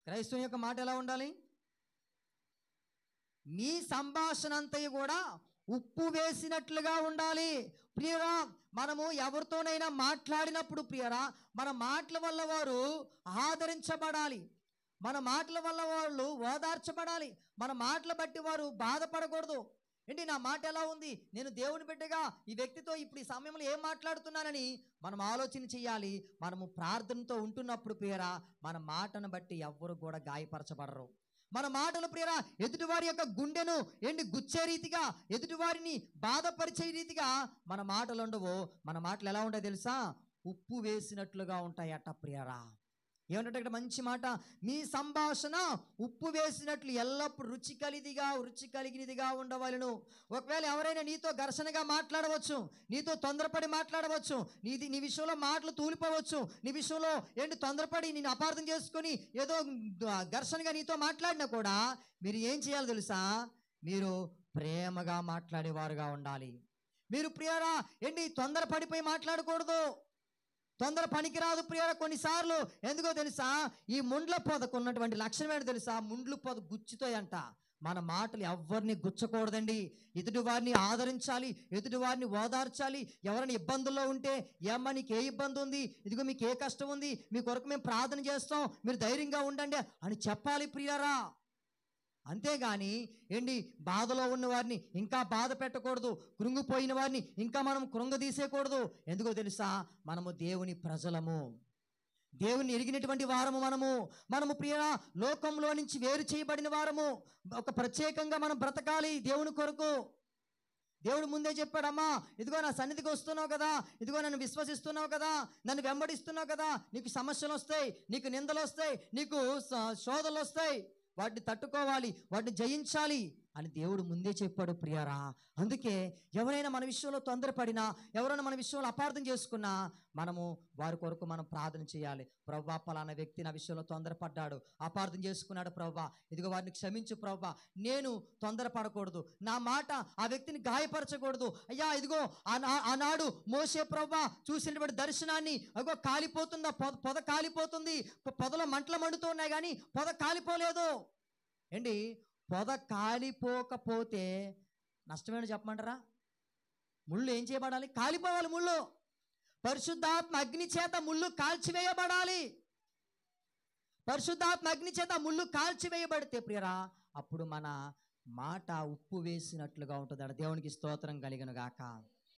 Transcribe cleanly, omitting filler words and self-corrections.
క్రైస్తవుని యొక్క మాట ఎలా ఉండాలి? మీ సంభాషణ అంతయు కూడా ఉప్పు వేసినట్లుగా ఉండాలి. ప్రియరా, మనము ఎవరితోనైనా మాట్లాడినప్పుడు ప్రియరా, మన మాటల వల్ల వారు ఆదరించబడాలి, మన మాటల వల్ల వాళ్ళు ఓదార్చబడాలి, మన మాటలు బట్టి వారు బాధపడకూడదు. ఏంటి నా మాట ఎలా ఉంది, నేను దేవుని బిడ్డగా ఈ వ్యక్తితో ఇప్పుడు ఈ సమయంలో ఏం మాట్లాడుతున్నానని మనం ఆలోచన చేయాలి. మనము ప్రార్థనతో ఉంటున్నప్పుడు ప్రియరా, మన మాటను బట్టి ఎవ్వరు కూడా గాయపరచబడరు. మన మాటలు ప్రియరా ఎదుటివారి యొక్క గుండెను గుచ్చే రీతిగా, ఎదుటివారిని బాధపరిచే రీతిగా మన మాటలు ఉండవు. మన మాటలు ఎలా ఉంటాయి తెలుసా? ఉప్పు వేసినట్లుగా ఉంటాయట ప్రియరా. ఏమంటే ఇక్కడ మంచి మాట, మీ సంభాషణ ఉప్పు వేసినట్లు ఎల్లప్పుడు రుచి కలిగినదిగా ఉండవలను. ఒకవేళ ఎవరైనా నీతో ఘర్షణగా మాట్లాడవచ్చు, నీతో తొందరపడి మాట్లాడవచ్చు, నీ విషయంలో మాటలు తూలిపోవచ్చు, నీ విషయంలో తొందరపడి నేను అపార్థం చేసుకొని ఏదో ఘర్షణగా నీతో మాట్లాడినా కూడా మీరు ఏం చేయాలి తెలుసా? మీరు ప్రేమగా మాట్లాడేవారుగా ఉండాలి. మీరు ప్రియరా తొందరపడిపోయి మాట్లాడకూడదు. తొందర పనికిరాదు ప్రియరా. కొన్నిసార్లు ఎందుకో తెలుసా, ఈ ముండ్ల పొదకు ఉన్నటువంటి లక్షణం ఏంటో తెలుసా? ముండ్ల పొద గుచ్చుతాయంట. మన మాటలు ఎవరిని గుచ్చకూడదండి. ఎదుటి వారిని ఆదరించాలి, ఎదుటి వారిని ఓదార్చాలి. ఎవరైనా ఇబ్బందుల్లో ఉంటే, ఏమ్మా నీకు ఏ ఇబ్బంది ఉంది, ఇదిగో మీకు ఏ కష్టం ఉంది, మీ కొరకు మేము ప్రార్థన చేస్తాం, మీరు ధైర్యంగా ఉండండి అని చెప్పాలి ప్రియరా. అంతేగాని బాధలో ఉన్న వారిని ఇంకా బాధ పెట్టకూడదు, కృంగిపోయిన వారిని ఇంకా మనం కృంగదీసేయకూడదు. ఎందుకో తెలుసా? మనము దేవుని ప్రజలము, దేవుని ఎరిగినటువంటి వారము. మనము ప్రియరా లోకంలో నుంచి వేరు చేయబడిన వారము. ఒక ప్రత్యేకంగా మనం బ్రతకాలి దేవుని కొరకు. దేవుడు ముందే చెప్పాడమ్మా, ఇదిగో నా సన్నిధికి వస్తున్నావు కదా, ఇదిగో నన్ను విశ్వసిస్తున్నావు కదా, నన్ను వెంబడిస్తున్నావు కదా, నీకు సమస్యలు వస్తాయి, నీకు నిందలు వస్తాయి, నీకు శోధనలు వస్తాయి, వాటిని తట్టుకోవాలి, వాటిని జయించాలి అని దేవుడు ముందే చెప్పాడు ప్రియరా. అందుకే ఎవరైనా మన విషయంలో తొందరపడినా, ఎవరైనా మన విషయంలో అపార్థం చేసుకున్నా, మనము వారి కొరకు మనం ప్రార్థన చేయాలి. ప్రభువా, పలానా వ్యక్తి నా విషయంలో తొందరపడ్డాడు, అపార్థం చేసుకున్నాడు ప్రభువా, ఇదిగో వారిని క్షమించు ప్రభువా, నేను తొందరపడకూడదు, నా మాట ఆ వ్యక్తిని గాయపరచకూడదు. అయ్యా ఇదిగో ఆనాడు మోషే ప్రభువా చూసినటువంటి దర్శనాన్ని, అదిగో కాలిపోతుందా పొద కాలిపోతుంది, పొదలో మంటలు మండుతున్నాయి కానీ పొద కాలిపోలేదు. పొద కాలిపోకపోతే నష్టమేమో చెప్పమంటారా? ముళ్ళు ఏం చేయబడాలి? కాలిపోవాలి. ముళ్ళు పరిశుద్ధాత్మ అగ్ని చేత ముళ్ళు కాల్చివేయబడాలి. పరిశుద్ధాత్మ అగ్ని చేత ముళ్ళు కాల్చివేయబడితే ప్రియరా, అప్పుడు మన మాట ఉప్పు వేసినట్లుగా ఉంటుంది. దేవునికి స్తోత్రం కలుగును గాక.